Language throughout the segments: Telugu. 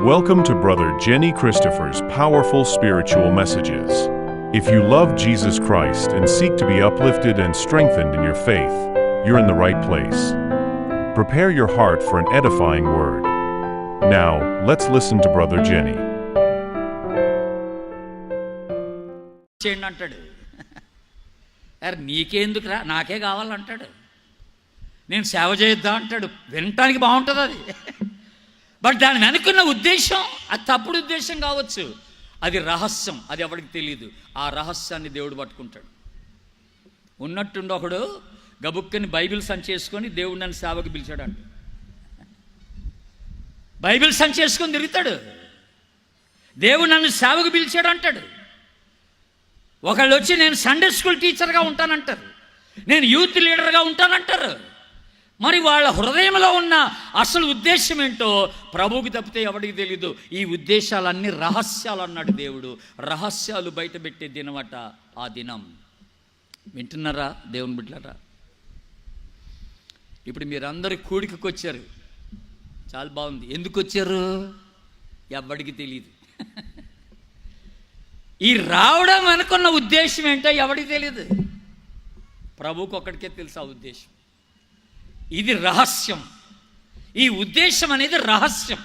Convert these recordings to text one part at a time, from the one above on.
Welcome to Brother Jenny Christopher's powerful spiritual messages. If you love Jesus Christ and seek to be uplifted and strengthened in your faith, you're in the right place. Prepare your heart for an edifying word. Now, let's listen to Brother Jenny. చేయండి అంటాడు. అరే నీకేందుకురా, నాకే కావాలంటాడు. నేను సేవ చేద్దా అంటాడు. వినటానికి బాగుంటుంది అది, బట్ దాని వెనుకున్న ఉద్దేశం అది తప్పుడు ఉద్దేశం కావచ్చు. అది రహస్యం, అది ఎవరికి తెలియదు. ఆ రహస్యాన్ని దేవుడు పట్టుకుంటాడు. ఉన్నట్టుండి ఒకడు గబుక్కని బైబిల్ సంచేసుకొని దేవుడు నన్ను సేవకు పిలిచాడు అంట. బైబిల్ సంచేసుకొని తిరుగుతాడు, దేవుడు నన్ను సేవకు పిలిచాడు అంటాడు. ఒకళ్ళు వచ్చి నేను సండే స్కూల్ టీచర్గా ఉంటానంటారు, నేను యూత్ లీడర్గా ఉంటానంటారు. మరి వాళ్ళ హృదయంలో ఉన్న అసలు ఉద్దేశం ఏంటో ప్రభువుకి తప్పితే ఎవరికి తెలీదు. ఈ ఉద్దేశాలన్నీ రహస్యాలు అన్నాడు దేవుడు. రహస్యాలు బయట పెట్టే దినమట ఆ దినం. వింటున్నారా దేవుని బిడ్డలారా? ఇప్పుడు మీరందరూ కూడికకి వచ్చారు, చాలా బాగుంది. ఎందుకు వచ్చారు ఎవరికి తెలియదు. ఈ రావడం అనుకున్న ఉద్దేశం ఏంటో ఎవరికి తెలియదు. ప్రభువుకి ఒక్కడికే తెలుసు ఆ ఉద్దేశం. ఇది రహస్యం. ఈ ఉద్దేశం అనేది రహస్యం.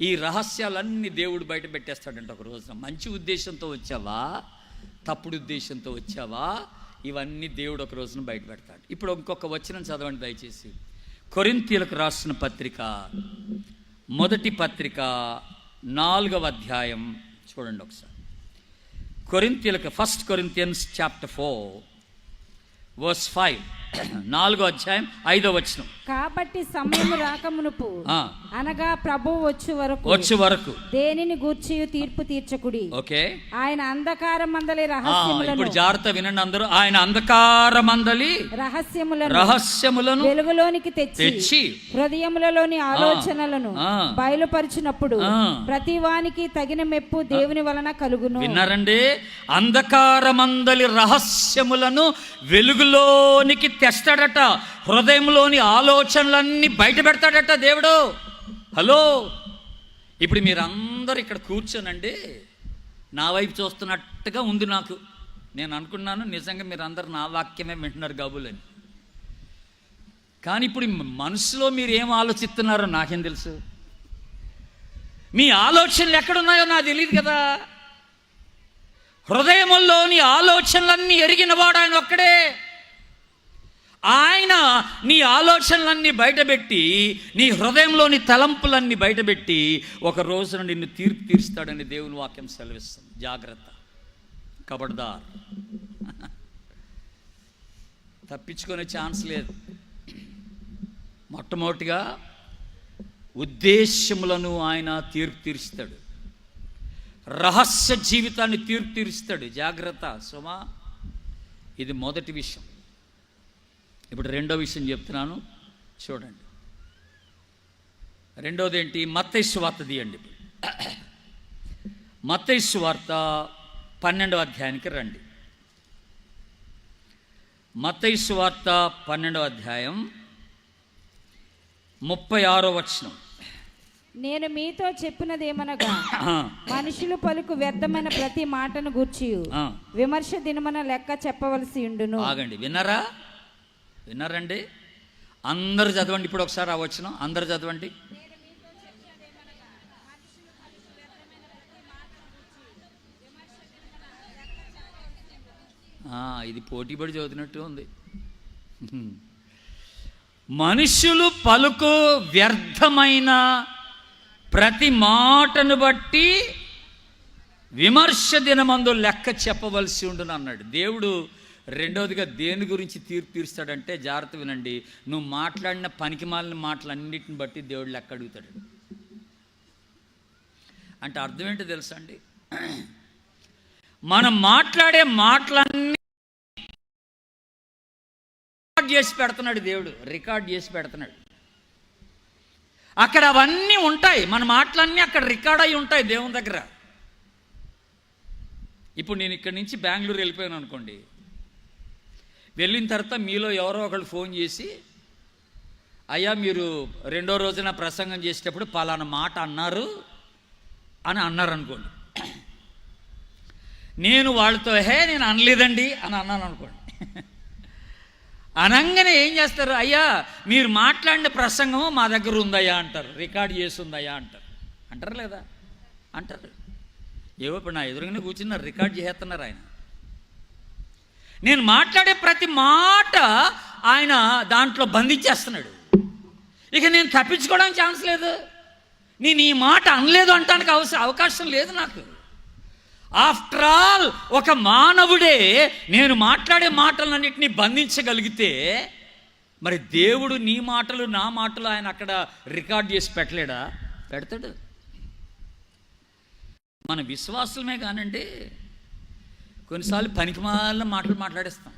ఈ రహస్యాలన్నీ దేవుడు బయట పెట్టేస్తాడంట ఒక రోజున. మంచి ఉద్దేశంతో వచ్చావా, తప్పుడు ఉద్దేశంతో వచ్చావా, ఇవన్నీ దేవుడు ఒక రోజున బయట పెడతాడు. ఇప్పుడు ఇంకొక వచనం చదవండి దయచేసి. కొరింథీయులకు రాసిన పత్రిక, మొదటి పత్రిక 4వ అధ్యాయం చూడండి ఒకసారి. కొరింథీయులకు 1 Corinthians chapter 4 verse 5, 4వ అధ్యాయం 5వ వచనం. కాబట్టి సమయం రాకమునుపు అనగా ప్రభువు వచ్చే వరకు దేనిని గూర్చి తీర్పు తీర్చకుడి. ఓకే, ఆయన అంధకారమందలి రహస్యములను, ఇప్పుడు జాగ్రత్త వినండి అందరూ. ఆయన అంధకారమందలి రహస్యములను వెలుగులోనికి తెచ్చి హృదయములలోని ఆలోచనలను బయలుపరిచినప్పుడు ప్రతి వానికి తగిన మెప్పు దేవుని వలన కలుగును. విన్నారండి? అంధకారమందలి రహస్యములను వెలుగులోనికి తెస్తాడట. హృదయంలోని ఆలోచనలన్నీ బయట పెడతాడట దేవుడు. హలో, ఇప్పుడు మీరందరూ ఇక్కడ కూర్చోనండి, నా వైపు చూస్తున్నట్టుగా ఉంది నాకు. నేను అనుకున్నాను నిజంగా మీరందరూ నా వాక్యమే వింటున్నారు కాబోలని. కానీ ఇప్పుడు మనసులో మీరు ఏం ఆలోచిస్తున్నారో నాకేం తెలుసు? మీ ఆలోచనలు ఎక్కడున్నాయో నాకు తెలియదు కదా. హృదయంలోని ఆలోచనలన్నీ ఎరిగినవాడు ఆయన ఒక్కడే. ఆయన నీ ఆలోచనలన్నీ బయటపెట్టి, నీ హృదయంలోని తలంపులన్నీ బయటపెట్టి ఒక రోజున నిన్ను తీర్పు తీరుస్తాడని దేవుని వాక్యం సెలవిస్తుంది. జాగ్రత్త, కబడ్దార్. తప్పించుకునే ఛాన్స్ లేదు. మొట్టమొదటిగా ఉద్దేశములను ఆయన తీర్పు తీరుస్తాడు. రహస్య జీవితాన్ని తీర్పు తీరుస్తాడు. జాగ్రత్త సుమా, ఇది మొదటి విషయం. ఇప్పుడు రెండో విషయం చెప్తున్నాను చూడండి. రెండోది ఏంటి? మత్తయి సువార్త తీయండి. మత్తయి సువార్త 12వ అధ్యాయానికి రండి. మత్తయి సువార్త 12వ అధ్యాయం 36వ వచనం. నేను మీతో చెప్పినదేమనగా మనుషులు పలుకు వ్యర్థమైన ప్రతి మాటను గూర్చి విమర్శ దినమన లెక్క చెప్పవలసి ఉండును. ఆగండి, విన్నారండి? అందరూ చదవండి ఇప్పుడు ఒకసారి ఆ వచనం. అందరూ చదవండి. ఇది పోటీపడి చదువుతున్నట్టు ఉంది. మనుషులు పలుకు వ్యర్థమైన ప్రతి మాటను బట్టి విమర్శ దినమందు లెక్క చెప్పవలసి ఉండును అన్నాడు దేవుడు. రెండవదిగా దేని గురించి తీర్పు తీరుస్తాడంటే, జాగ్రత్త వినండి, నువ్వు మాట్లాడిన పనికిమాలిన మాటలన్నిటిని బట్టి దేవుడు లెక్క అడుగుతాడు. అంటే అర్థం ఏంటో తెలుసా అండి? మనం మాట్లాడే మాటలన్నీ రికార్డ్ చేసి పెడుతున్నాడు దేవుడు. రికార్డ్ చేసి పెడుతున్నాడు. అక్కడ అవన్నీ ఉంటాయి, మన మాటలన్నీ అక్కడ రికార్డ్ అయి ఉంటాయి దేవుని దగ్గర. ఇప్పుడు నేను ఇక్కడి నుంచి బెంగళూరు వెళ్ళిపోయాను అనుకోండి. వెళ్ళిన తర్వాత మీలో ఎవరో ఒకళ్ళు ఫోన్ చేసి, అయ్యా మీరు రెండో రోజున ప్రసంగం చేసేటప్పుడు పలానా మాట అన్నారు, అని అన్నారు అనుకోండి. నేను వాళ్ళతో నేను అనలేదండి అని అన్నాను అనుకోండి. అనంగానే ఏం చేస్తారు? అయ్యా మీరు మాట్లాడిన ప్రసంగం మా దగ్గర ఉందయ్యా అంటారు, రికార్డ్ చేసి ఉందయ్యా అంటారు. అంటారు లేదా? అంటారు. ఏవో ఇప్పుడు నా ఎదురుగానే కూర్చున్నారు, రికార్డ్ చేస్తున్నారు ఆయన. నేను మాట్లాడే ప్రతి మాట ఆయన దాంట్లో బంధించేస్తున్నాడు. ఇక నేను తప్పించుకోవడానికి ఛాన్స్ లేదు. నేను ఈ మాట అనలేదు అంటానికి అవకాశం లేదు నాకు. ఆఫ్టర్ ఆల్ ఒక మానవుడే నేను మాట్లాడే మాటలన్నింటినీ బంధించగలిగితే మరి దేవుడు నీ మాటలు నా మాటలు ఆయన అక్కడ రికార్డ్ చేసి పెట్టలేడా? పెడతాడు. మన విశ్వాసమే కానండి కొన్నిసార్లు పనికిమాలిన మాటలు మాట్లాడేస్తాం.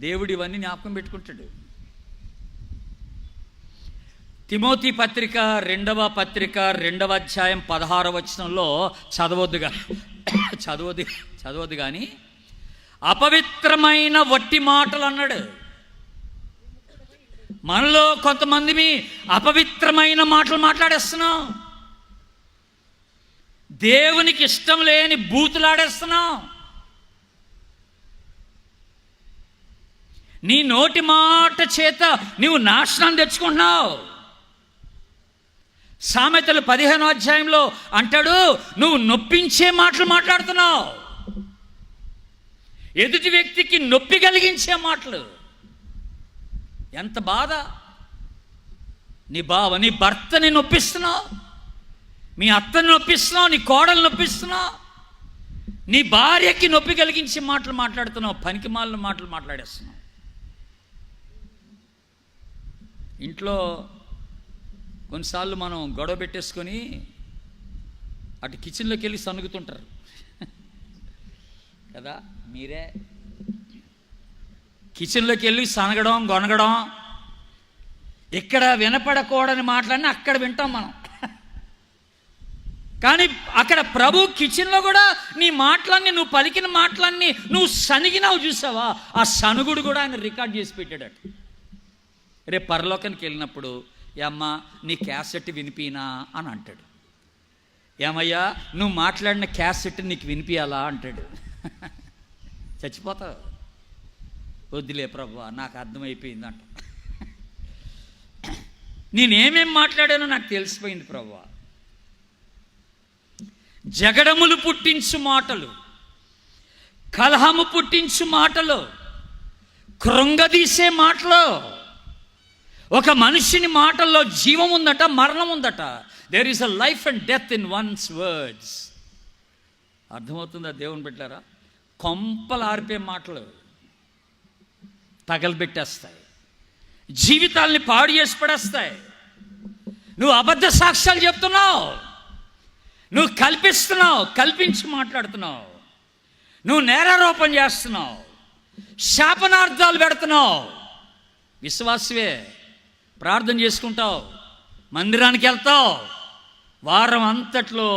దేవుడు ఇవన్నీ జ్ఞాపకం పెట్టుకుంటాడు. తిమోతి పత్రిక 2వ పత్రిక 2వ అధ్యాయం 16వ వచనంలో చదవద్దు కానీ అపవిత్రమైన వట్టి మాటలు అన్నాడు. మనలో కొంతమంది అపవిత్రమైన మాటలు మాట్లాడేస్తున్నాం. దేవునికి ఇష్టం లేని బూతులాడేస్తున్నాం. నీ నోటి మాట చేత నువ్వు నాశనం తెచ్చుకుంటున్నావు. సామెతలు 15వ అధ్యాయంలో అంటాడు, నువ్వు నొప్పించే మాటలు మాట్లాడుతున్నావు. ఎదుటి వ్యక్తికి నొప్పి కలిగించే మాటలు. ఎంత బాధ! నీ భర్తని నొప్పిస్తున్నావు, మీ అత్తని నొప్పిస్తున్నావు, నీ కోడలు నొప్పిస్తున్నావు, నీ భార్యకి నొప్పి కలిగించే మాటలు మాట్లాడుతున్నావు, పనికిమాలిన మాటలు మాట్లాడేస్తున్నావు. ఇంట్లో కొన్నిసార్లు మనం గొడవ పెట్టేసుకొని అటు కిచెన్లోకి వెళ్ళి సనుగుతుంటారు కదా. మీరే కిచెన్లోకి వెళ్ళి సనగడం గొనగడం, ఇక్కడ వినపడకూడని మాటలన్నీ అక్కడ వింటాం మనం. కానీ అక్కడ ప్రభు కిచెన్లో కూడా నీ మాటలన్నీ, నువ్వు పలికిన మాటలన్నీ నువ్వు సనిగినావు చూసావా, ఆ సనుగుడు కూడా ఆయన రికార్డ్ చేసి పెట్టాడట. రేపు పరలోకానికి వెళ్ళినప్పుడు ఏమ్మా నీ క్యాసెట్ వినిపినా అని అంటాడు. ఏమయ్యా నువ్వు మాట్లాడిన క్యాసెట్ నీకు వినిపించాలా అంటాడు. చచ్చిపోతావు. వద్దులే ప్రభువా నాకు అర్థమైపోయిందంట. నేనేమేం మాట్లాడానో నాకు తెలిసిపోయింది ప్రభువా. జగడములు పుట్టించు మాటలు, కలహము పుట్టించు మాటలు, కృంగదీసే మాటలు. ఒక మనిషిని మాటల్లో జీవం ఉందట, మరణం ఉందట. There is a life and death in one's words. అర్థమవుతుందా దేవుని బిడ్డలారా? కొంపలు ఆరిపే మాటలు తగలబెట్టేస్తాయి, జీవితాల్ని పాడు చేసి పడేస్తాయి. నువ్వు అబద్ధ సాక్ష్యాలు చెప్తున్నావు, నువ్వు కల్పిస్తున్నావు, కల్పించి మాట్లాడుతున్నావు, నువ్వు నేరారోపణ చేస్తున్నావు, శాపనార్థాలు పెడుతున్నావు. విశ్వాసవే, ప్రార్థన చేసుకుంటావు, మందిరానికి వెళ్తావు, వారం అంతట్లో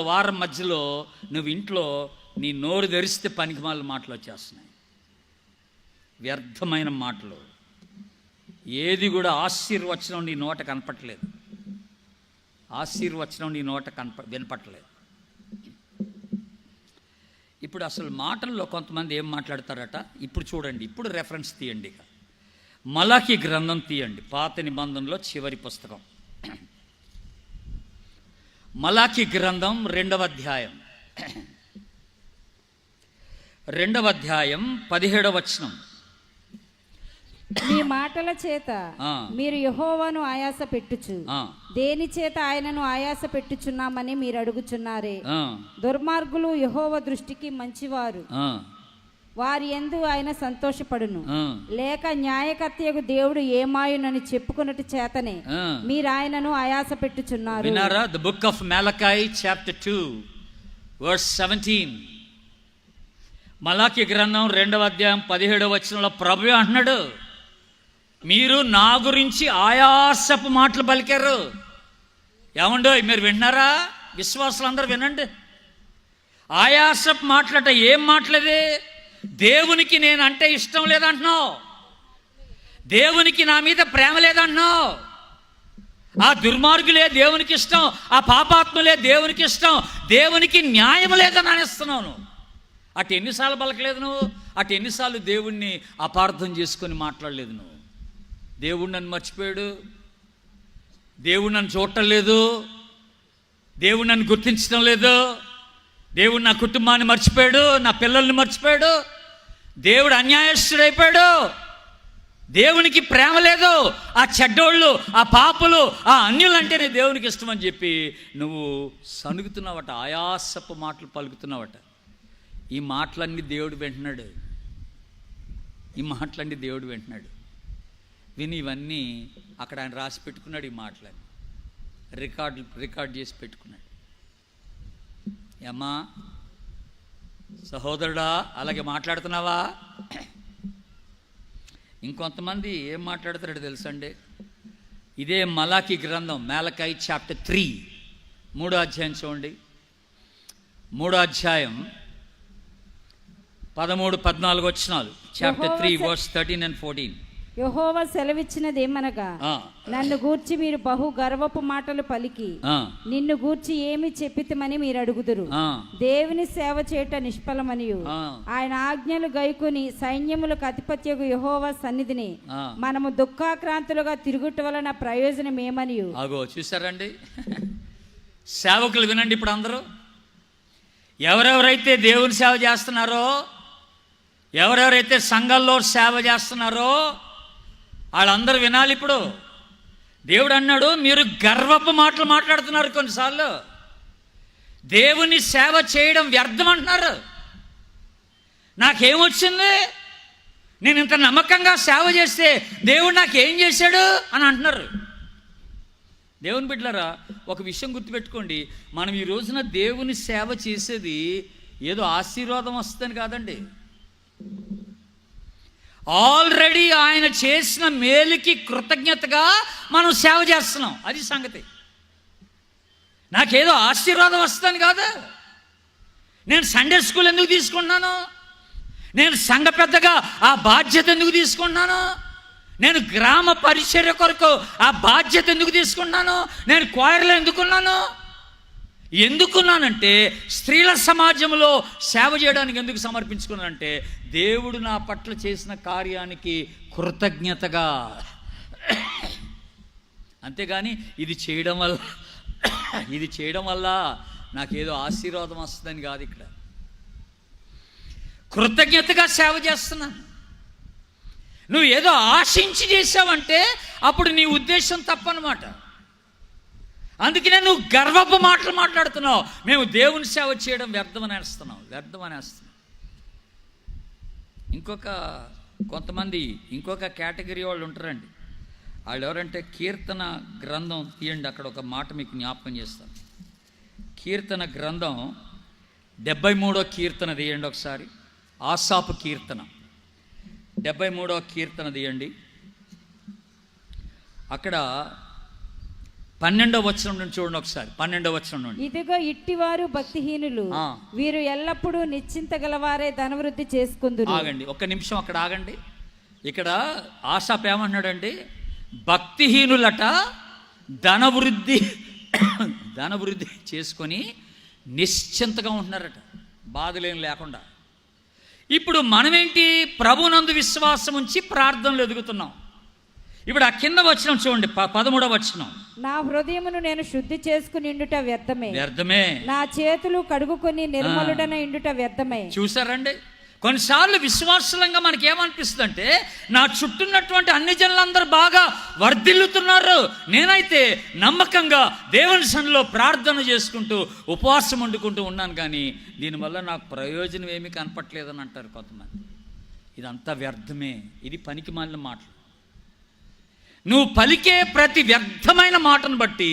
వారం మధ్యలో నువ్వు ఇంట్లో నీ నోరు తెరిస్తే పనికిమాలిన మాటలు వచ్చేస్తున్నాయి, వ్యర్థమైన మాటలు. ఏది కూడా ఆశీర్వచనం నీ నోట కనపట్లేదు, ఆశీర్వచనం నీ నోట వినపట్లేదు. ఇప్పుడు అసలు మాటల్లో కొంతమంది ఏం మాట్లాడతారట. ఇప్పుడు చూడండి, ఇప్పుడు రెఫరెన్స్ తీయండి. ఇక మలాకి గ్రంథం తీయండి, పాత నిబంధనలో చివరి పుస్తకం. మలాకి గ్రంథం 2వ అధ్యాయం 17వ వచనం. మీ మాటల చేత మీరు యెహోవాను ఆయాస పెట్టుచు దేని చేత ఆయనను ఆయాస పెట్టుచున్నామని మీరు అడుగుచున్నారే. దుర్మార్గులు యెహోవా దృష్టికి మంచివారు, వారి యందు ఆయన సంతోషపడును. లేక న్యాయకర్తయగు దేవుడు ఏమాయునని చెప్పుకున్నట్టు చేతనే మీరు ఆయనను ఆయాస పెట్టుచున్నారు. విన్నారా? ది బుక్ ఆఫ్ మలాకి చాప్టర్ 2 వర్స్ 17. మలాకి గ్రంథం 2వ అధ్యాయం 17వ వచనంలో ప్రభు అంటున్నాడు, మీరు నా గురించి ఆయాసపు మాటలు పలికారు. ఏమండో మీరు విన్నారా? విశ్వాసులందరూ వినండి. ఆయాసపు మాటలట. ఏం మాటలది? దేవునికి నేను అంటే ఇష్టం లేదంటున్నావు, దేవునికి నా మీద ప్రేమ లేదంటున్నావు. ఆ దుర్మార్గులే దేవునికి ఇష్టం, ఆ పాపాత్ములే దేవునికి ఇష్టం, దేవునికి న్యాయం లేదని అనేస్తున్నావు నువ్వు. అటు ఎన్నిసార్లు పలకలేదు నువ్వు, అటు ఎన్నిసార్లు దేవుణ్ణి అపార్థం చేసుకొని మాట్లాడలేదు నువ్వు. దేవుడు నన్ను మర్చిపోయాడు, దేవుడు నన్ను చూడటం లేదు, దేవుడు నన్ను గుర్తించడం లేదు, దేవుడు నా కుటుంబాన్ని మర్చిపోయాడు, నా పిల్లల్ని మర్చిపోయాడు, దేవుడు అన్యాయస్తుడైపోయాడు, దేవునికి ప్రేమ లేదు, ఆ చెడ్డోళ్ళు, ఆ పాపులు, ఆ అన్యులు అంటేనే దేవునికి ఇష్టం అని చెప్పి నువ్వు సనుగుతున్నావట, ఆయాసపు మాటలు పలుకుతున్నావట. ఈ మాటలన్నీ దేవుడు వింటున్నాడు, ఈ మాటలన్నీ దేవుడు వింటున్నాడు. విని ఇవన్నీ అక్కడ ఆయన రాసి పెట్టుకున్నాడు, ఈ మాటలన్నీ రికార్డ్ చేసి పెట్టుకున్నాడు. అమ్మా సహోదరుడా అలాగే మాట్లాడుతున్నావా? ఇంకొంతమంది ఏం మాట్లాడతారో తెలుసండి. ఇదే మలాకి గ్రంథం, మలాకి చాప్టర్ 3 3వ అధ్యాయం చూడండి. 3వ అధ్యాయం 13-14 వచనాలు. Chapter 3 verse 13 and 14. యెహోవా సెలవిచ్చినదేమనగా, నన్ను గూర్చి మీరు బహు గర్వపు మాటలు పలికి నిన్ను గూర్చి ఏమి చెప్పితమని మీరు అడుగుదురు. దేవుని సేవ చేయట నిష్ఫలమనియు ఆయన ఆజ్ఞలు గైకొని సైన్యములకు అధిపత్యకు యెహోవా సన్నిధిని మనము దుఃఖాక్రాంతులుగా తిరుగుట వలన ప్రయోజనం ఏమనియు. అగో చూసారండి సేవకులు, వినండి ఇప్పుడు అందరూ. ఎవరెవరైతే దేవుని సేవ చేస్తున్నారో, ఎవరెవరైతే సంఘాల్లో సేవ చేస్తున్నారో వాళ్ళందరూ వినాలి. ఇప్పుడు దేవుడు అన్నాడు, మీరు గర్వపు మాటలు మాట్లాడుతున్నారు, కొన్నిసార్లు దేవుని సేవ చేయడం వ్యర్థం అంటున్నారు. నాకేమొచ్చింది, నేను ఇంత నమ్మకంగా సేవ చేస్తే దేవుడు నాకేం చేశాడు అని అంటున్నారు. దేవుని బిడ్డలారా, ఒక విషయం గుర్తుపెట్టుకోండి, మనం ఈ రోజున దేవుని సేవ చేసేది ఏదో ఆశీర్వాదం వస్తుందని కాదండి. ఆల్రెడీ ఆయన చేసిన మేలుకి కృతజ్ఞతగా మనం సేవ చేస్తున్నాం, అది సంగతి. నాకేదో ఆశీర్వాదం వస్తుందని కాదు. నేను సండే స్కూల్ ఎందుకు తీసుకున్నాను, నేను సంఘ పెద్దగా ఆ బాధ్యత ఎందుకు తీసుకున్నాను, నేను గ్రామ పరిచర్య కొరకు ఆ బాధ్యత ఎందుకు తీసుకున్నాను, నేను క్వాయర్లో ఎందుకున్నానంటే స్త్రీల సమాజంలో సేవ చేయడానికి ఎందుకు సమర్పించుకున్నానంటే దేవుడు నా పట్ల చేసిన కార్యానికి కృతజ్ఞతగా. అంతేగాని ఇది చేయడం వల్ల నాకేదో ఆశీర్వాదం వస్తుందని కాదు. ఇక్కడ కృతజ్ఞతగా సేవ చేస్తున్నాను. నువ్వు ఏదో ఆశించి చేసావంటే అప్పుడు నీ ఉద్దేశం తప్పనమాట. అందుకనే నువ్వు గర్వపు మాటలు మాట్లాడుతున్నావు. మేము దేవుని సేవ చేయడం వ్యర్థమనేస్తున్నాం. కొంతమంది ఇంకొక కేటగిరీ వాళ్ళు ఉంటారండి. వాళ్ళు ఎవరంటే కీర్తన గ్రంథం తీయండి, అక్కడ ఒక మాట మీకు జ్ఞాపకం చేస్తాను. కీర్తన గ్రంథం 73వ కీర్తన తీయండి ఒకసారి. ఆసాపు కీర్తన 73వ కీర్తన తీయండి. అక్కడ 12వ వచనం నుండి చూడండి ఒకసారి. 12వ వచనం నుండి, ఇదిగో ఇట్టివారు భక్తిహీనులు, వీరు ఎల్లప్పుడూ నిశ్చింతగలవారే ధనవృద్ధి చేసుకుందురు. ఆగండి ఒక్క నిమిషం, అక్కడ ఆగండి. ఇక్కడ ఆసాపు ఏమన్నాడండి, భక్తిహీనులట ధనవృద్ధి చేసుకొని నిశ్చింతగా ఉంటున్నారట, బాధలేం లేకుండా. ఇప్పుడు మనమేంటి, ప్రభునందు విశ్వాసం ఉంచి ప్రార్థనలు ఎదుగుతున్నాం. ఇప్పుడు ఆ కింద వచనం చూడండి, 13వ వచనం. నా హృదయమును నేను శుద్ధి చేసుకుని ఇండుట వ్యర్థమే, నా చేతులు కడుగుకొని నిర్మలుడన ఇండుట వ్యర్థమే. చూసారండి, కొన్నిసార్లు విశ్వాసంగా మనకి ఏమనిపిస్తుంది అంటే, నా చుట్టూన్నటువంటి అన్ని జనులందరూ బాగా వర్ధిల్లుతున్నారు, నేనైతే నమ్మకంగా దేవుని సన్నిధిలో ప్రార్థన చేసుకుంటూ ఉపవాసం వండుకుంటూ ఉన్నాను, కానీ దీనివల్ల నాకు ప్రయోజనం ఏమీ కనపట్లేదని అంటారు కొంతమంది. ఇదంతా వ్యర్థమే, ఇది పనికి మాలిన మాటలు. నువ్వు పలికే ప్రతి వ్యర్థమైన మాటను బట్టి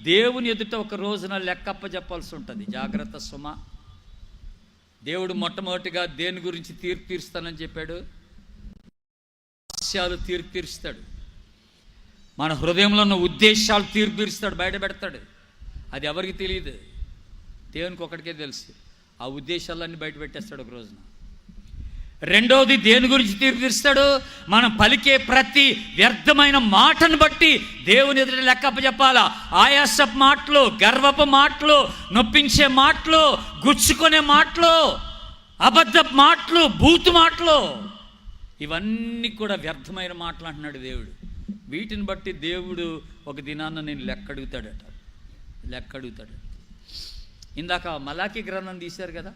దేవుని ఎదుట ఒక రోజున లెక్కప్ప చెప్పాల్సి ఉంటుంది. జాగ్రత్త సుమ. దేవుడు మొట్టమొదటిగా దేని గురించి తీర్పు తీరుస్తానని చెప్పాడు? రహస్యాలు తీర్పు తీరుస్తాడు. మన హృదయంలో ఉన్న ఉద్దేశాలు తీర్పు తీరుస్తాడు, బయట పెడతాడు. అది ఎవరికి తెలియదు, దేవునికి ఒకటికే తెలుసు. ఆ ఉద్దేశాలన్నీ బయట పెట్టేస్తాడు ఒక రోజున. రెండోది దేని గురించి తీర్పు తీరుస్తాడు? మనం పలికే ప్రతి వ్యర్థమైన మాటను బట్టి దేవుని ఎదుట లెక్క చెప్పాలా. ఆయాసపు మాటలు, గర్వపు మాటలు, నొప్పించే మాటలు, గుచ్చుకునే మాటలు, అబద్ధపు మాటలు, బూతు మాటలు, ఇవన్నీ కూడా వ్యర్థమైన మాటలు అంటున్నాడు దేవుడు. వీటిని బట్టి దేవుడు ఒక దినాన్న నేను లెక్క అడుగుతాడట. ఇందాక మలాకీ గ్రంథం తీశారు కదా,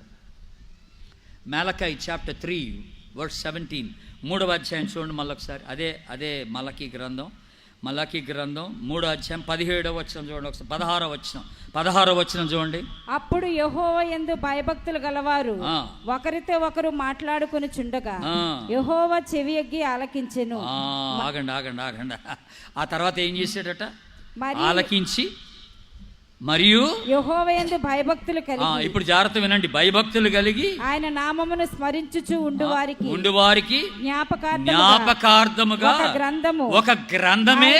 మలాకీ చాప్టర్ 3 వర్స్ 17, 3వ అధ్యాయం చూడండి మళ్ళీ ఒకసారి. అదే మలాకీ గ్రంథం 3వ అధ్యాయం 17వ వచనం చూడండి ఒకసారి. 16వ వచనం చూడండి. అప్పుడు యెహోవా యందు భయభక్తులు గలవారు ఒకరితో ఒకరు మాట్లాడుకొని చుండగా యెహోవా చెవియొగ్గి ఆలకించెను. ఆగండి. ఆ తర్వాత ఏం చేశాడట? ఆలకించి మరియు యెహోవా యందు భయభక్తులు కలిగి, ఇప్పుడు జాగ్రత్త వినండి, భయభక్తులు కలిగి ఆయన నామమును స్మరించుచు ఉండువారికి జ్ఞాపకార్థముగా ఒక గ్రంథమే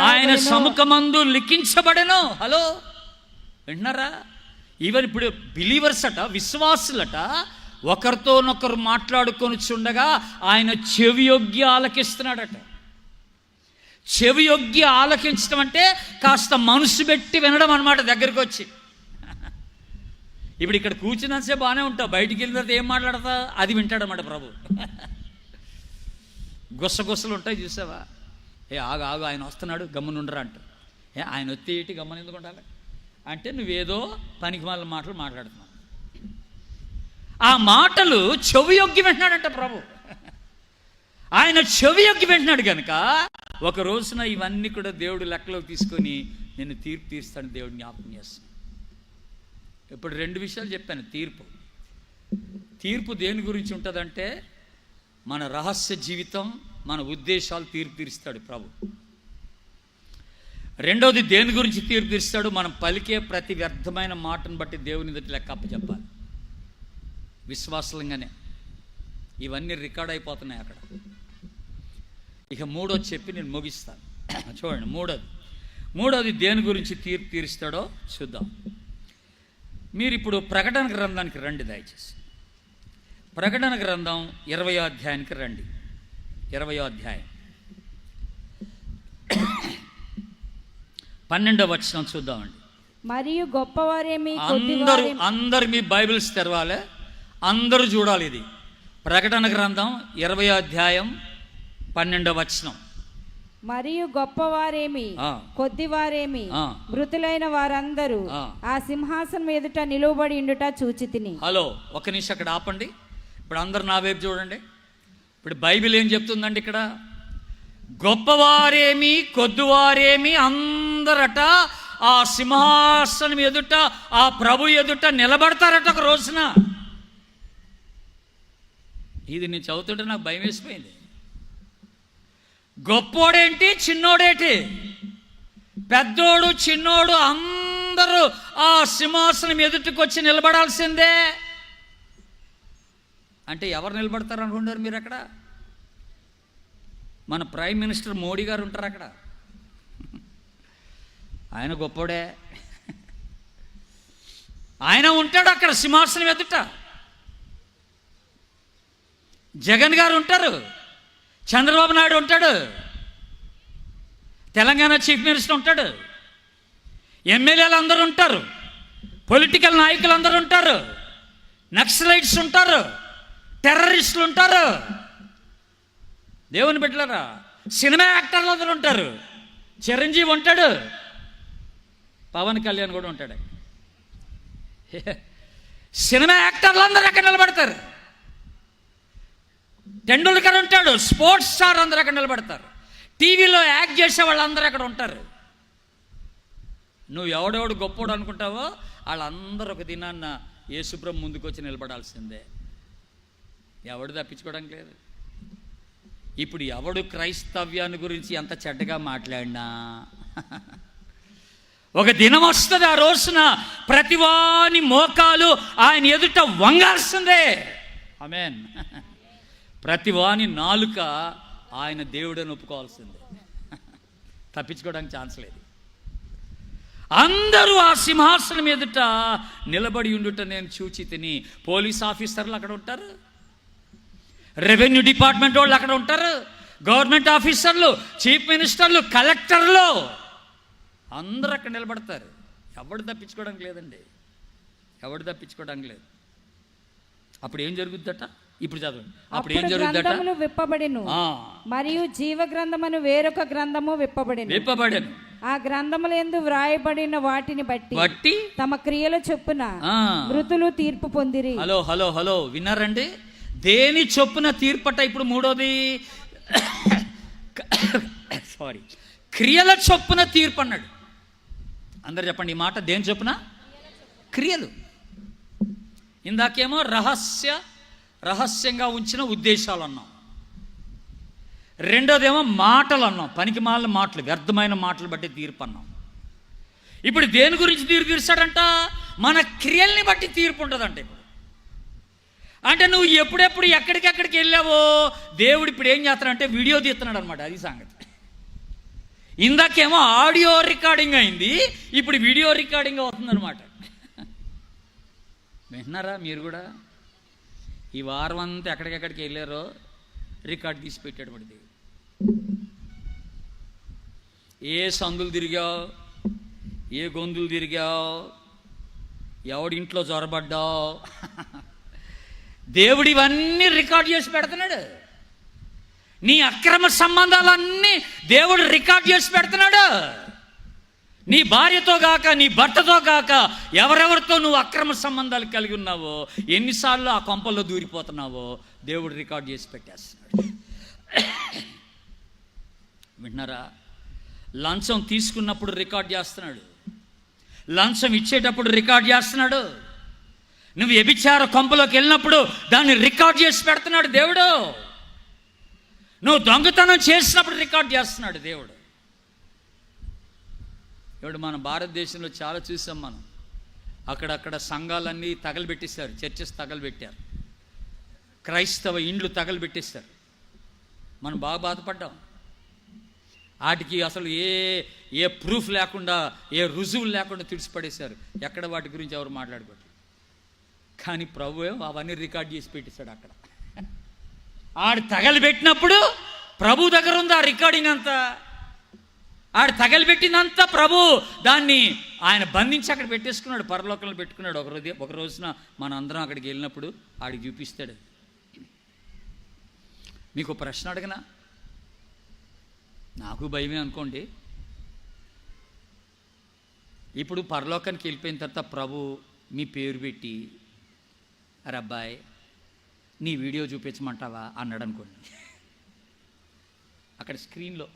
ఆయన సముఖమందు లిఖించబడెను. హలో, వింటున్నారా? ఈవెన్ ఇప్పుడు బిలీవర్స్ అట, విశ్వాసులట, ఒకరితోనొకరు మాట్లాడుకొని చుండగా ఆయన చెవియొగ్గి ఆలకిస్తున్నాడట. చెవియొగ్గి ఆలకించడం అంటే కాస్త మనసు పెట్టి వినడం అన్నమాట. దగ్గరికి వచ్చి ఇప్పుడు ఇక్కడ కూర్చున్నసే బాగానే ఉంటావు, బయటికి వెళ్ళిన తర్వాత ఏం మాట్లాడతా అది వింటాడన్నమాట ప్రభు. గుసగుసలు ఉంటాయి చూసావా? ఆగు ఆయన వస్తున్నాడు గమ్మునుండరా అంట. ఆయన వస్తే ఏంటి గమ్మని ఎందుకు ఉండాలి అంటే నువ్వేదో పనికి మాల మాటలు మాట్లాడుతున్నావు. ఆ మాటలు చెవియొగ్గి వింటున్నాడంట ప్రభు. ఆయన చెవియొగ్గి వింటున్నాడు కనుక ఒక రోజున ఇవన్నీ కూడా దేవుడు లెక్కలోకి తీసుకొని నేను తీర్పు తీరుస్తాను దేవుడు జ్ఞాపకం చేస్తాను. ఇప్పుడు 2 విషయాలు చెప్పాను. తీర్పు దేని గురించి ఉంటుందంటే మన రహస్య జీవితం, మన ఉద్దేశాలు తీర్పు తీరుస్తాడు ప్రభు. రెండోది దేని గురించి తీర్పు తీరుస్తాడు? మనం పలికే ప్రతి వ్యర్థమైన మాటను బట్టి దేవుని ఎదుట లెక్క అప్పచెప్పాలి. విశ్వాసంగానే ఇవన్నీ రికార్డ్ అయిపోతున్నాయి అక్కడ. ఇక మూడోది చెప్పి నేను ముగిస్తాను. చూడండి, మూడోది దేని గురించి తీర్పు తీరుస్తాడో చూద్దాం. మీరు ఇప్పుడు ప్రకటన గ్రంథానికి రండి దయచేసి. ప్రకటన గ్రంథం 20వ అధ్యాయానికి రండి. 20వ అధ్యాయం 12వ వచనం చూద్దామండి. మరియు గొప్పవారేమి, అందరు మీ బైబిల్స్ తెరవాలి, అందరూ చూడాలి. ఇది ప్రకటన గ్రంథం 20వ అధ్యాయం 12వ వచనం. మరియు గొప్పవారేమి కొద్దివారేమి మృతులైన వారందరూ ఆ సింహాసనం ఎదుట నిలువబడి ఉండుట చూచితిని. హలో, ఒక నిమిషం అక్కడ ఆపండి. ఇప్పుడు అందరు నా వైపు చూడండి. ఇప్పుడు బైబిల్ ఏం చెప్తుందండి ఇక్కడ? గొప్పవారేమి కొద్దివారేమి అందరట ఆ సింహాసనం ఎదుట, ఆ ప్రభు ఎదుట నిలబడతారట ఒక రోజున. ఇది నేను చదువుతుంటే నాకు భయం వేసిపోయింది. గొప్పోడేంటి, చిన్నోడేంటి, పెద్దోడు చిన్నోడు అందరూ ఆ సింహాసనం ఎదుటికి వచ్చి నిలబడాల్సిందే. అంటే ఎవరు నిలబడతారు అనుకుంటారు మీరు? అక్కడ మన ప్రైమ్ మినిస్టర్ మోడీ గారు ఉంటారు అక్కడ. ఆయన గొప్పోడే, ఆయన ఉంటాడు అక్కడ సింహాసనం ఎదుట. జగన్ గారు ఉంటారు, చంద్రబాబు నాయుడు ఉంటాడు, తెలంగాణ చీఫ్ మినిస్టర్ ఉంటాడు, ఎమ్మెల్యేలు అందరూ ఉంటారు, పొలిటికల్ నాయకులు అందరూ ఉంటారు, నక్సలైట్స్ ఉంటారు, టెర్రరిస్టులు ఉంటారు, దేవుని బిడ్డలారా సినిమా యాక్టర్లు అందరూ ఉంటారు, చిరంజీవి ఉంటాడు, పవన్ కళ్యాణ్ కూడా ఉంటాడు. సినిమా యాక్టర్లు అందరూ అక్కడ నిలబడతారు. టెండూల్కర్ ఉంటాడు, స్పోర్ట్స్ స్టార్ అందరూ అక్కడ నిలబడతారు. టీవీలో యాక్ట్ చేసే వాళ్ళందరూ అక్కడ ఉంటారు. నువ్వు ఎవడెవడు గొప్పోడు అనుకుంటావో వాళ్ళందరూ ఒక దినాన్న యేసుప్రభు ముందుకు వచ్చి నిలబడాల్సిందే. ఎవడు తప్పించుకోవడానికి లేదు. ఇప్పుడు ఎవడు క్రైస్తవ్యాన్ని గురించి ఎంత చెడ్డగా మాట్లాడినా ఒక దినం వస్తుంది, ఆ రోజున ప్రతివాని మోకాలు ఆయన ఎదుట వంగాల్సిందే. ఆమేన్. ప్రతివాని నాలుక ఆయన దేవుడని ఒప్పుకోవాల్సిందే. తప్పించుకోవడానికి ఛాన్స్ లేదు. అందరూ ఆ సింహాసనం ఎదుట నిలబడి ఉండుట నేను చూచి తిని. పోలీస్ ఆఫీసర్లు అక్కడ ఉంటారు, రెవెన్యూ డిపార్ట్మెంట్ వాళ్ళు అక్కడ ఉంటారు, గవర్నమెంట్ ఆఫీసర్లు, చీఫ్ మినిస్టర్లు, కలెక్టర్లు అందరూ అక్కడ నిలబడతారు. ఎవడు తప్పించుకోవడానికి లేదండి, ఎవడు తప్పించుకోవడానికి లేదు. అప్పుడు ఏం జరుగుద్దట? ఇప్పుడు చదవండి. అప్పుడు ఏం జరుగుద్దట? విప్పబడెను, మరియు జీవ గ్రంథమును వేరొక గ్రంథము విప్పబడెను. ఆ గ్రంథములందు వ్రాయబడిన వాటిని బట్టి తమ క్రియల చొప్పున మృతులు తీర్పు పొందిరి. హలో హలో హలో విన్నారండి? దేని చొప్పున తీర్పట? ఇప్పుడు మూడోది సారీ, క్రియల చొప్పున తీర్పు అన్నాడు. అందరు చెప్పండి ఈ మాట. దేని చొప్పున? క్రియలు. ఇందాకేమో రహస్యంగా ఉంచిన ఉద్దేశాలు అన్నాం. రెండోదేమో మాటలు అన్నాం, పనికి మాలిన మాటలు, వ్యర్థమైన మాటలు బట్టి తీర్పు అన్నాం. ఇప్పుడు దేని గురించి తీర్పు తీర్చాడంట? మన క్రియల్ని బట్టి తీర్పు ఉంటుందంట. ఇప్పుడు అంటే నువ్వు ఎప్పుడెప్పుడు ఎక్కడికెక్కడికి వెళ్ళావో దేవుడు ఇప్పుడు ఏం చేస్తాడంటే వీడియో తీస్తున్నాడు అనమాట. అది సంగతి. ఇందాకేమో ఆడియో రికార్డింగ్ అయింది, ఇప్పుడు వీడియో రికార్డింగ్ అవుతుందన్నమాట. వింటున్నారా మీరు కూడా? ఈ వారం అంతా ఎక్కడికెక్కడికి వెళ్ళారో రికార్డ్ తీసి పెట్టాడు పడితే. ఏ సందులు తిరిగావు, ఏ గొంతులు తిరిగావు, ఎవడింట్లో జ్వరబడ్డావు, దేవుడు ఇవన్నీ రికార్డ్ చేసి పెడుతున్నాడు. నీ అక్రమ సంబంధాలన్నీ దేవుడు రికార్డ్ చేసి పెడుతున్నాడు. నీ భార్యతో గాక, నీ భర్తతో గాక, ఎవరెవరితో నువ్వు అక్రమ సంబంధాలు కలిగి ఉన్నావో, ఎన్నిసార్లు ఆ కొంపల్లో దూరిపోతున్నావో దేవుడు రికార్డ్ చేసి పెట్టేస్తున్నాడు. వింటున్నారా? లంచం తీసుకున్నప్పుడు రికార్డ్ చేస్తున్నాడు, లంచం ఇచ్చేటప్పుడు రికార్డ్ చేస్తున్నాడు, నువ్వు వ్యభిచార కొంపలోకి వెళ్ళినప్పుడు దాన్ని రికార్డ్ చేసి పెడుతున్నాడు దేవుడు, నువ్వు దొంగతనం చేసినప్పుడు రికార్డ్ చేస్తున్నాడు దేవుడు. ఇప్పుడు మన భారతదేశంలో చాలా చూసాం మనం. అక్కడక్కడ సంఘాలన్నీ తగలబెట్టేశారు, చర్చెస్ తగలబెట్టారు, క్రైస్తవ ఇండ్లు తగలబెట్టేశారు. మనం బాగా బాధపడ్డాం. వాటికి అసలు ఏ ప్రూఫ్ లేకుండా, ఏ రుజువులు లేకుండా తుడిచిపడేశారు. ఎక్కడ వాటి గురించి ఎవరు మాట్లాడుకోవట్లేదు. కానీ ప్రభు అవన్నీ రికార్డ్ చేసి పెట్టేశాడు అక్కడ. ఆడు తగలబెట్టినప్పుడు ప్రభు దగ్గర ఉంది ఆ రికార్డింగ్ అంతా. ఆడు తగలబెట్టినంతా ప్రభు దాన్ని ఆయన బంధించి అక్కడ పెట్టేసుకున్నాడు, పరలోకంలో పెట్టుకున్నాడు. ఒక రోజున మన అందరం అక్కడికి వెళ్ళినప్పుడు ఆడికి చూపిస్తాడు. మీకు ప్రశ్న అడగనా? నాకు భయమే అనుకోండి. ఇప్పుడు పరలోకానికి వెళ్ళిపోయిన తర్వాత ప్రభు మీ పేరు పెట్టి, అరే అబ్బాయి నీ వీడియో చూపించమంటావా అన్నాడు అనుకోండి. అక్కడ స్క్రీన్లో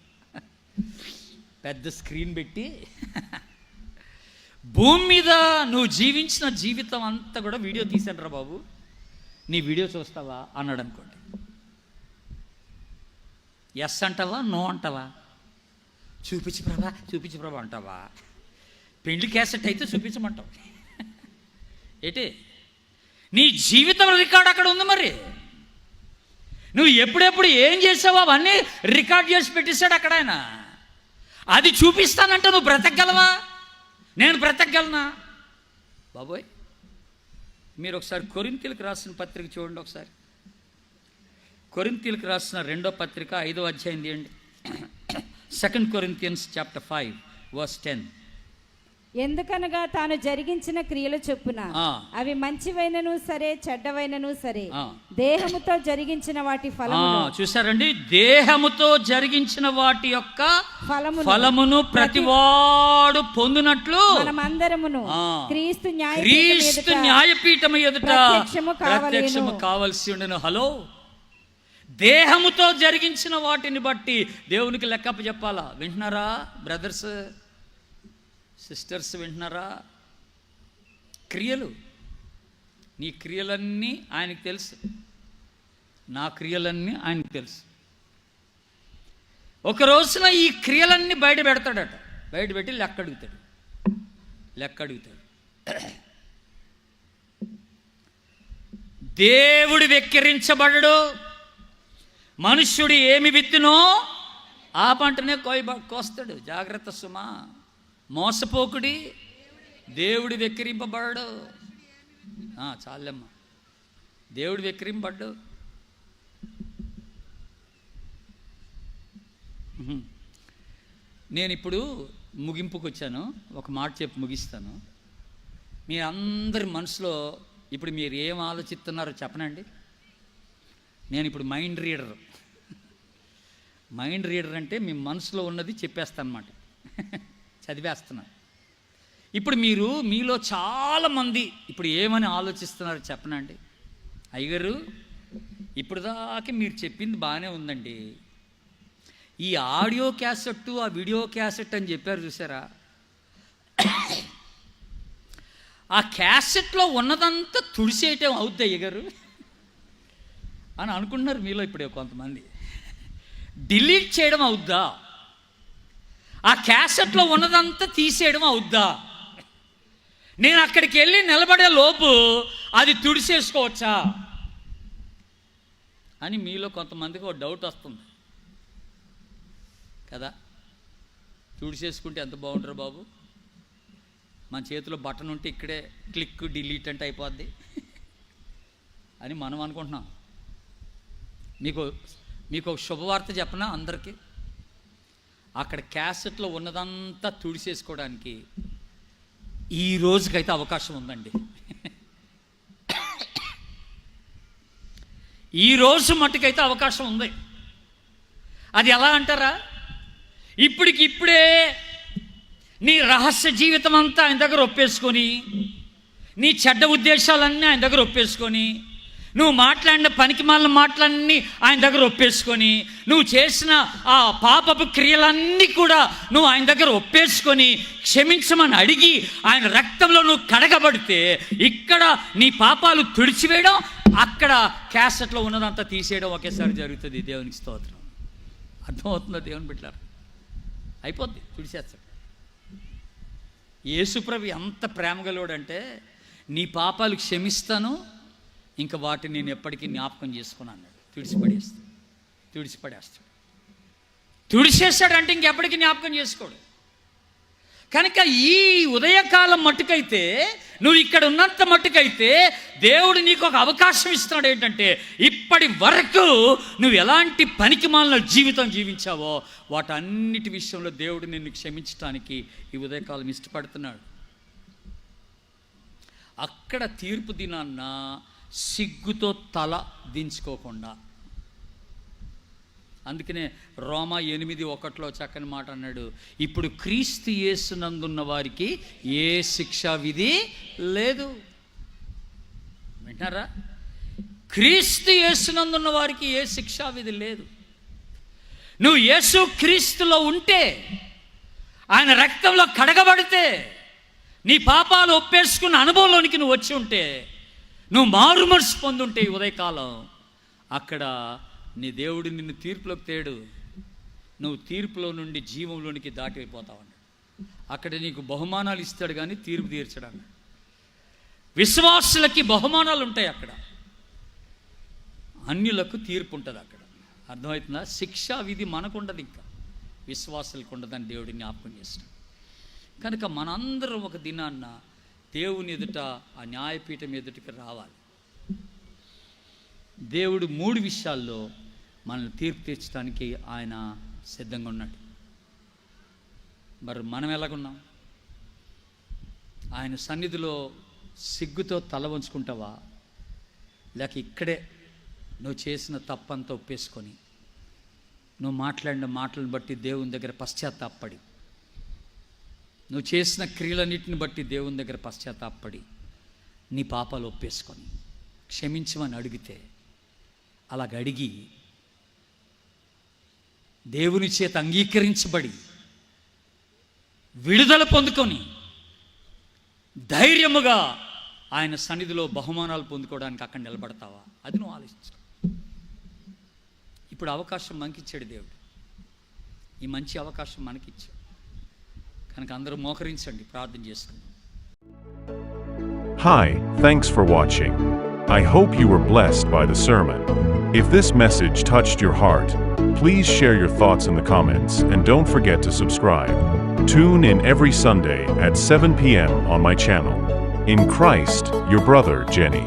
పెద్ద స్క్రీన్ పెట్టి భూమి మీద నువ్వు జీవించిన జీవితం అంతా కూడా వీడియో తీశాను రా బాబు, నీ వీడియో చూస్తావా అన్నాడు అనుకోండి. ఎస్ అంటావా, నో అంటావా? చూపించు ప్రభా అంటావా? పెళ్లి క్యాసెట్ అయితే చూపించమంటావు. ఏంటి నీ జీవితం రికార్డ్ అక్కడ ఉంది. మరి నువ్వు ఎప్పుడెప్పుడు ఏం చేసావో అవన్నీ రికార్డ్ చేసి పెట్టేశాడు అక్కడ ఆయన. అది చూపిస్తానంటే నువ్వు బ్రతకగలవా? నేను బ్రతకగలనా? బాబోయ్, మీరు ఒకసారి కొరింథీయులకు రాసిన పత్రిక చూడండి. ఒకసారి కొరింథీయులకు రాసిన 2వ పత్రిక 5వ అధ్యాయం తీయండి. 2 Corinthians chapter 5 verse 10. ఎందుకనగా తాను జరిగించిన క్రియల చొప్పున అవి మంచివైనను సరే, చెడ్డవైనను సరే, దేహముతో జరిగించిన వాటి ఫలమును. చూసారండి, దేహముతో జరిగించిన వాటి యొక్క ఫలమును ప్రతివాడు పొందినట్లు మనమందరమును క్రీస్తు న్యాయపీఠము ఎదుట ప్రత్యక్షము కావలసి ఉండెను. హలో, దేహముతో జరిగించిన వాటిని బట్టి దేవునికి లెక్కప్ప చెప్పాలా? వింటున్నారా బ్రదర్స్, సిస్టర్స్? వింటున్నారా? క్రియలు, నీ క్రియలన్నీ ఆయనకు తెలుసు, నా క్రియలన్నీ ఆయనకు తెలుసు. ఒక రోజున ఈ క్రియలన్నీ బయట పెడతాడట. బయట పెట్టి లెక్క అడుగుతాడు. దేవుడు వెక్కిరించబడడు. మనుష్యుడు ఏమి విత్తునో ఆ పంటనే కోస్తాడు. జాగ్రత్త సుమా, మోసపోకుడి, దేవుడు వెక్కిరింపబడ్డు. చాలమ్మా, దేవుడు వెక్కిరింపబడ్డు. నేను ఇప్పుడు ముగింపుకు వచ్చాను. ఒక మాట చెప్పి ముగిస్తాను. మీ అందరి మనసులో ఇప్పుడు మీరు ఏం ఆలోచిస్తున్నారో చెప్పనండి. నేను ఇప్పుడు మైండ్ రీడర్. మైండ్ రీడర్ అంటే మీ మనసులో ఉన్నది చెప్పేస్తాను అన్నమాట, చదివేస్తున్నాను. ఇప్పుడు మీలో చాలామంది ఇప్పుడు ఏమని ఆలోచిస్తున్నారో చెప్పనండి. అయ్యగారు, ఇప్పుడు దాకా మీరు చెప్పింది బాగానే ఉందండి, ఈ ఆడియో క్యాసెట్ ఆ వీడియో క్యాసెట్ అని చెప్పారు చూసారా, ఆ క్యాసెట్లో ఉన్నదంతా తుడిసేయటం అవుద్ది అయ్యగారు అని అనుకుంటున్నారు మీలో ఇప్పుడు కొంతమంది. డిలీట్ చేయడం అవుద్దా? ఆ క్యాసెట్లో ఉన్నదంతా తీసేయడం అవుద్దా? నేను అక్కడికి వెళ్ళి నిలబడే లోపు అది తుడిసేసుకోవచ్చా అని మీలో కొంతమందికి ఒక డౌట్ వస్తుంది కదా. తుడిసేసుకుంటే ఎంత బాగుంటారు బాబు, మన చేతిలో బటన్ ఉంటే ఇక్కడే క్లిక్ డిలీట్ అంటే అయిపోద్ది అని మనం అనుకుంటున్నాం. మీకు ఒక శుభవార్త చెప్పనా అందరికీ. అక్కడ క్యాసెట్లో ఉన్నదంతా తుడిసేసుకోవడానికి ఈ రోజుకైతే అవకాశం ఉందండి. ఈ రోజు మట్టుకైతే అవకాశం ఉంది. అది ఎలా అంటారా, ఇప్పుడే నీ రహస్య జీవితం అంతా ఆయన దగ్గర ఒప్పేసుకొని, నీ చెడ్డ ఉద్దేశాలన్నీ ఆయన దగ్గర ఒప్పేసుకొని, నువ్వు మాట్లాడిన పనికిమాలిన మాటలన్నీ ఆయన దగ్గర ఒప్పేసుకొని, నువ్వు చేసిన ఆ పాపపు క్రియలన్నీ కూడా నువ్వు ఆయన దగ్గర ఒప్పేసుకొని క్షమించమని అడిగి ఆయన రక్తంలో నువ్వు కడగబడితే ఇక్కడ నీ పాపాలు తుడిచివేయడం, అక్కడ క్యాసెట్లో ఉన్నదంతా తీసేయడం ఒకేసారి జరుగుతుంది. దేవునికి స్తోత్రం. అర్థమవుతుందో దేవుని బిడ్డలారా? అయిపోద్ది, తుడిచేస్తాడు. యేసుప్రభు ఎంత ప్రేమగలవాడంటే, నీ పాపాలు క్షమిస్తాను, ఇంకా వాటిని నేను ఎప్పటికీ జ్ఞాపకం చేసుకున్నాను అన్నాడు. తుడిచిపడేస్తాడు. తుడిచేస్తాడంటే ఇంకెప్పటికీ జ్ఞాపకం చేసుకోడు. కనుక ఈ ఉదయకాలం మట్టుకైతే, నువ్వు ఇక్కడ ఉన్నంత మట్టుకైతే దేవుడు నీకు ఒక అవకాశం ఇస్తున్నాడు. ఏంటంటే, ఇప్పటి వరకు నువ్వు ఎలాంటి పనికిమాలిన జీవితం జీవించావో వాటన్నిటి విషయంలో దేవుడు నిన్ను క్షమించడానికి ఈ ఉదయకాలం ఇష్టపడుతున్నాడు. అక్కడ తీర్పు దినాన్న సిగ్గుతో తల దించుకోకుండా, అందుకనే రోమా 8:1 చక్కని మాట అన్నాడు, ఇప్పుడు క్రీస్తు యేసునందున్న వారికి ఏ శిక్షా విధి లేదు. వింటారా? క్రీస్తు యేసునందున్న వారికి ఏ శిక్షా విధి లేదు. నువ్వు యేసు క్రీస్తులో ఉంటే, ఆయన రక్తంలో కడగబడితే, నీ పాపాలు ఒప్పేసుకున్న అనుభవంలోనికి నువ్వు వచ్చి ఉంటే, నువ్వు మారు మనసు పొందుంటే ఈ ఉదయకాలం, అక్కడ నీ దేవుడు నిన్ను తీర్పులోకి తేడు, నువ్వు తీర్పులో నుండి జీవంలోనికి దాటిపోతావు అన్నాడు. అక్కడ నీకు బహుమానాలు ఇస్తాడు కానీ తీర్పు తీర్చడు అన్నాడు. విశ్వాసులకి బహుమానాలు ఉంటాయి అక్కడ, అన్యులకు తీర్పు ఉంటుంది అక్కడ. అర్థమవుతుందా? శిక్షా విధి మనకు ఉండదు, ఇంకా విశ్వాసులకు ఉండదని దేవుడిని జ్ఞాపకం చేస్తాడు. కనుక మనందరం ఒక దినాన్న దేవుని ఎదుట, ఆ న్యాయపీఠం ఎదుటికి రావాలి. దేవుడు 3 విషయాల్లో మనల్ని తీర్పు తీర్చడానికి ఆయన సిద్ధంగా ఉన్నాడు. మరి మనం ఎలాగున్నాం? ఆయన సన్నిధిలో సిగ్గుతో తల వంచుకుంటావా, లేక ఇక్కడే నువ్వు చేసిన తప్పంతా ఒప్పేసుకొని, నువ్వు మాట్లాడిన మాటలను బట్టి దేవుని దగ్గర పశ్చాత్తాపడి, నువ్వు చేసిన క్రియలన్నిటిని బట్టి దేవుని దగ్గర పశ్చాత్తాపడి, నీ పాపాలు ఒప్పేసుకొని క్షమించమని అడిగితే, అలాగ అడిగి దేవుని చేత అంగీకరించబడి విడుదల పొందుకొని ధైర్యముగా ఆయన సన్నిధిలో బహుమానాలు పొందుకోవడానికి అక్కడ నిలబడతావా? అది నువ్వు ఆలోచించు. ఇప్పుడు అవకాశం మనకిచ్చాడు దేవుడు, ఈ మంచి అవకాశం మనకిచ్చాడు. కనుక అందరూ మోకరించండి, ప్రార్థన చేసుకుందాం. Hi, thanks for watching. I hope you were blessed by the sermon. If this message touched your heart, please share your thoughts in the comments and don't forget to subscribe. Tune in every Sunday at 7 p.m. on my channel. In Christ, your brother Jenny.